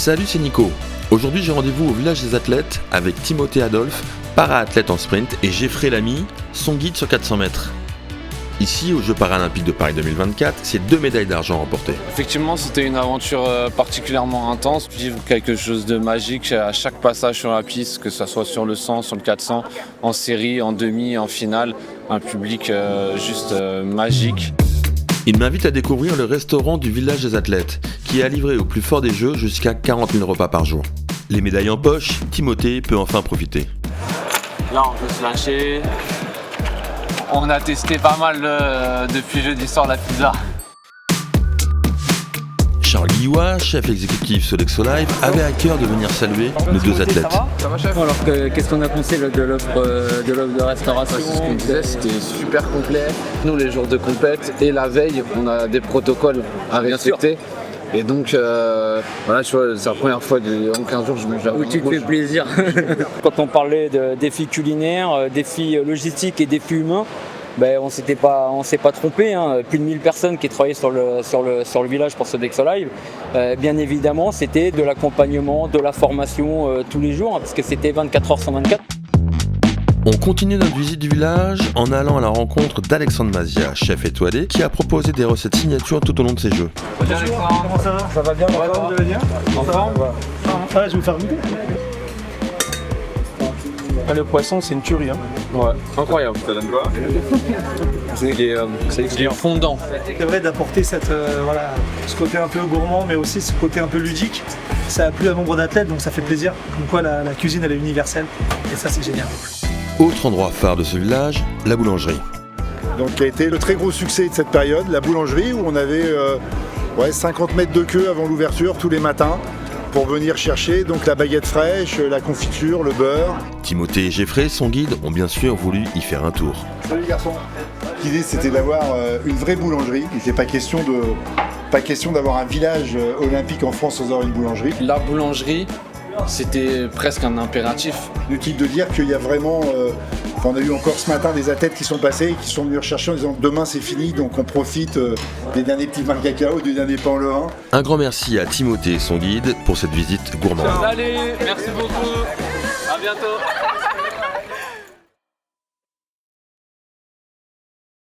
Salut, c'est Nico. Aujourd'hui, j'ai rendez-vous au village des athlètes avec Timothée Adolphe, para-athlète en sprint, et Geoffrey Lamy, son guide sur 400 mètres. Ici, aux Jeux paralympiques de Paris 2024, c'est 2 médailles d'argent remportées. Effectivement, c'était une aventure particulièrement intense, vivre quelque chose de magique à chaque passage sur la piste, que ce soit sur le 100, sur le 400, en série, en demi, en finale, un public juste magique. Il m'invite à découvrir le restaurant du village des athlètes, qui a livré au plus fort des Jeux jusqu'à 40 000 repas par jour. Les médailles en poche, Timothée peut enfin profiter. Là, on peut se lâcher. On a testé pas mal depuis jeudi soir la pizza. Charles Guillois, chef exécutif Sodexo Live, avait à cœur de venir saluer nos deux athlètes. Ça va, chef? Alors qu'est-ce qu'on a pensé de l'offre de restauration? C'est ce qu'on disait, c'était super complet. Nous, les jours de compète et la veille, on a des protocoles à respecter. Et donc, voilà, tu vois, c'est la première fois en 15 jours que je mange la Où tu te fais plaisir. Quand on parlait de défis culinaires, défis logistiques et défis humains, ben, on s'est pas trompé, hein. Plus de 1000 personnes qui travaillaient sur le village pour Sodexo Live. Bien évidemment, c'était de l'accompagnement, de la formation tous les jours, hein, parce que c'était 24 heures sur 24. On continue notre visite du village en allant à la rencontre d'Alexandre Mazia, chef étoilé, qui a proposé des recettes signatures tout au long de ses Jeux. Bonjour, comment ça va? Ça va bien, vous allez bien? En forme? Ah, je vais vous faire goûter. Ah, le poisson, c'est une tuerie. Hein. Ouais, incroyable. Ça donne quoi? C'est fondant. C'est vrai d'apporter ce côté un peu gourmand, mais aussi ce côté un peu ludique. Ça a plu à nombre d'athlètes, donc ça fait plaisir. Comme quoi la cuisine, elle est universelle. Et ça, c'est génial. Autre endroit phare de ce village, la boulangerie. Donc qui a été le très gros succès de cette période, la boulangerie où on avait 50 mètres de queue avant l'ouverture tous les matins pour venir chercher donc la baguette fraîche, la confiture, le beurre. Timothée et Geoffrey, son guide, ont bien sûr voulu y faire un tour. Salut les garçons. L'idée c'était d'avoir une vraie boulangerie. Il n'était pas question d'avoir un village olympique en France sans avoir une boulangerie. La boulangerie, c'était presque un impératif. Inutile de dire qu'il y a vraiment... on a eu encore ce matin des athlètes qui sont passés et qui sont venus rechercher en disant demain c'est fini, donc on profite des derniers petits pains de cacao, des derniers pains au levain. Un grand merci à Timothée et son guide pour cette visite gourmande. Allez, merci beaucoup, à bientôt.